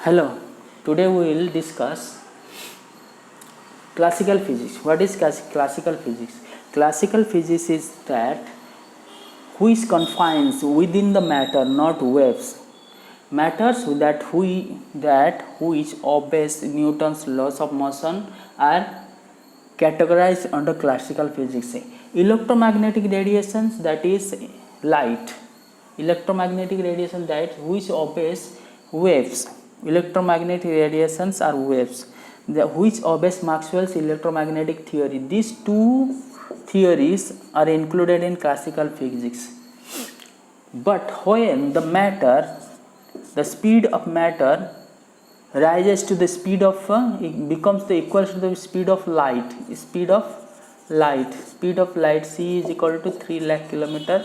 Hello, today we will discuss classical physics. What is classical physics? Classical physics is that which confines within the matter, not waves. Matters which obeys Newton's laws of motion are categorized under classical physics. Electromagnetic radiations, that is light. Electromagnetic radiation that which obeys waves. Electromagnetic radiations are waves which obeys Maxwell's electromagnetic theory. These two theories are included in classical physics. But when the speed of matter rises to the speed of it becomes the equals to the speed of light. Speed of light c is equal to 3 lakh km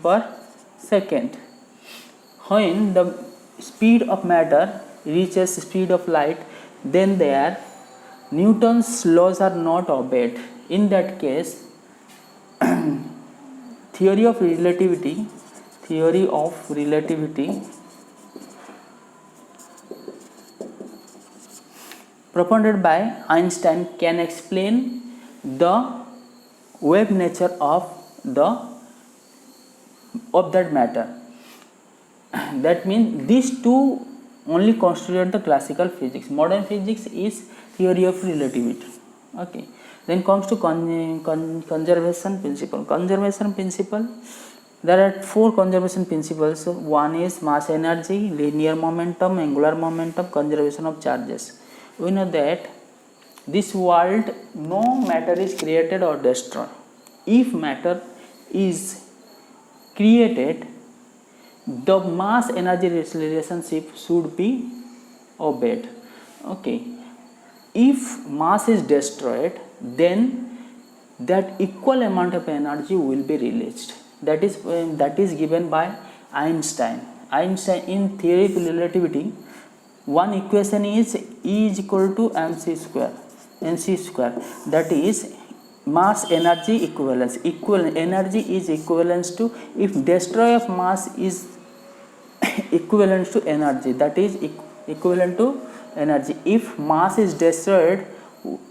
per second. When the speed of matter reaches speed of light, then there Newton's laws are not obeyed. In that case, theory of relativity proposed by Einstein can explain the wave nature of that matter. That means these two only constitute the classical physics. Modern physics is theory of relativity. Okay. Then comes to conservation principle. There are 4 conservation principles. One is mass energy, linear momentum, angular momentum, conservation of charges. We know that this world, no matter is created or destroyed. If matter is created, the mass energy relationship should be obeyed. Okay. If mass is destroyed, then that equal amount of energy will be released. That is given by Einstein. In theory of relativity, one equation is E is equal to mc square. That is mass energy equivalence. Energy is equivalent to, if destroy of mass is equivalent to energy, that is equivalent to energy. If mass is destroyed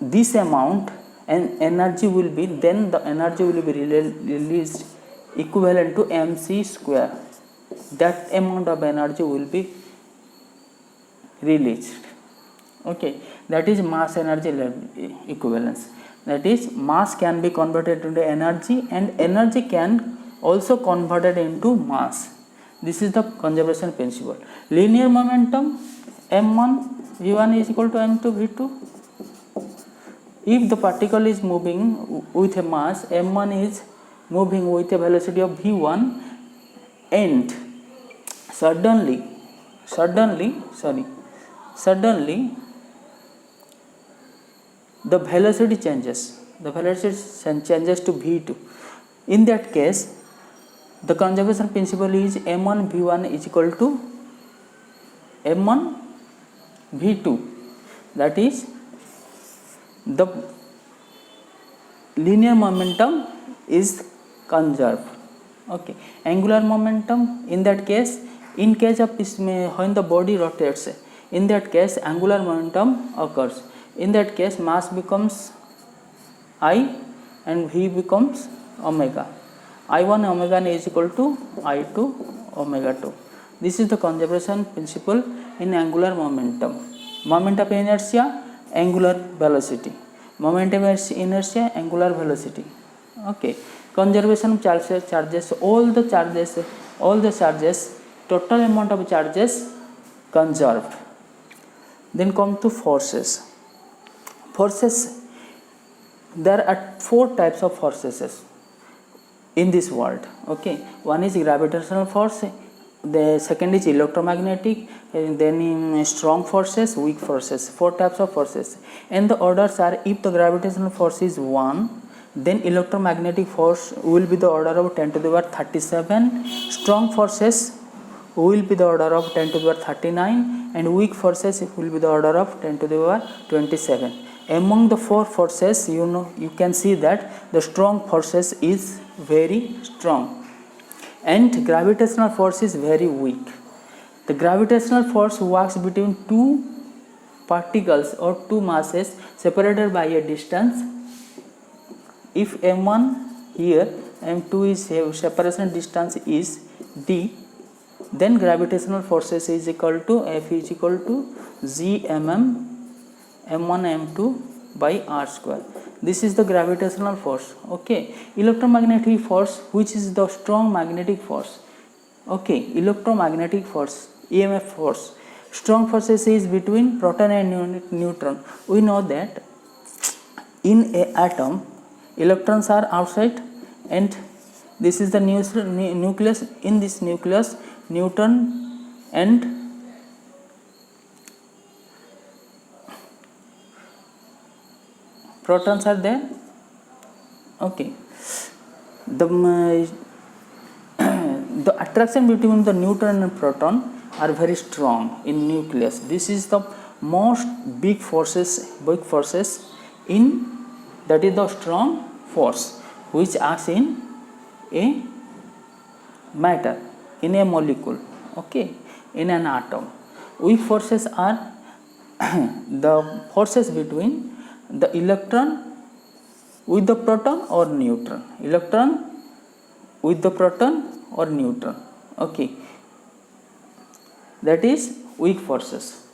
this amount and energy will be, then the energy will be released equivalent to mc square. That amount of energy will be released. Okay, that is mass energy equivalence. That is, mass can be converted into energy and energy can also converted into mass. This is the conservation principle. Linear momentum, m1 v1 is equal to m2 v2. If the particle is moving with a mass, m1 is moving with a velocity of v1, and suddenly the velocity changes to v2. In that case, the conservation principle is m1 v1 is equal to m1 v2. That is, the linear momentum is conserved. Okay. Angular momentum, in that case, in case of when the body rotates, in that case angular momentum occurs. In that case, mass becomes I and v becomes omega. I1 omega is equal to I2 omega 2. This is the conservation principle in angular momentum. Moment of inertia, angular velocity. Moment of inertia, angular velocity. Okay. Conservation of charges, all the charges, total amount of charges conserved. Then come to forces. There are 4 types of forces in this world. Okay, one is gravitational force, the second is electromagnetic, and then strong forces, weak forces. 4 types of forces, and the orders are: if the gravitational force is 1, then electromagnetic force will be the order of 10 to the power 37, strong forces will be the order of 10 to the power 39, and weak forces will be the order of 10 to the power 27. Among the 4 forces, you can see that the strong forces is very strong and gravitational force is very weak. The gravitational force works between two particles or two masses separated by a distance. If m1 here, m2 is separation distance is d, then gravitational forces is equal to F is equal to g mm m1 m2 by r square. This is the gravitational force. Okay, electromagnetic force, which is the strong magnetic force. Okay, electromagnetic force, EMF force, strong forces is between proton and neutron. We know that in a atom electrons are outside and this is the nucleus. In this nucleus neutron and protons are there. Okay, the attraction between the neutron and proton are very strong in nucleus. This is the most big forces in, that is the strong force which acts in a matter, in a molecule, okay, in an atom. Weak forces are the forces between the electron with the proton or neutron, electron with the proton or neutron. Okay, that is weak forces.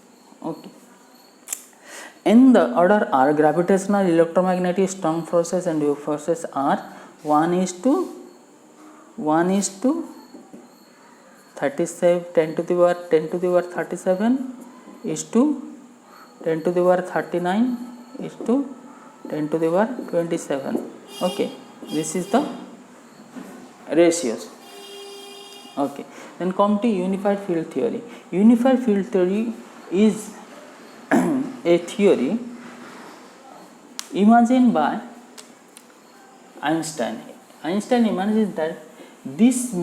Okay, in the order R, gravitational, electromagnetic, strong forces and weak forces are 1:37, 10 to the power 37 is to 10 to the power 39 is to 10 to the power 27. Okay, this is the ratios. Okay, then come to unified field theory. Unified field theory is a theory imagined by Einstein. Einstein imagines that these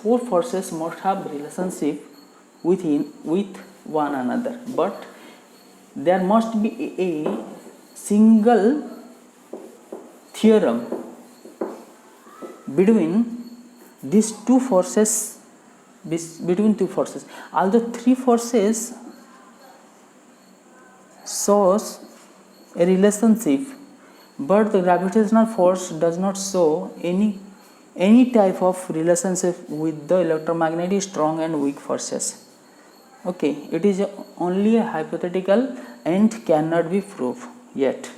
four forces must have relationship with one another, but there must be a single theorem between these two forces, although three forces shows a relationship, but the gravitational force does not show any type of relationship with the electromagnetic strong and weak forces. Okay, it is only a hypothetical and cannot be proved yet.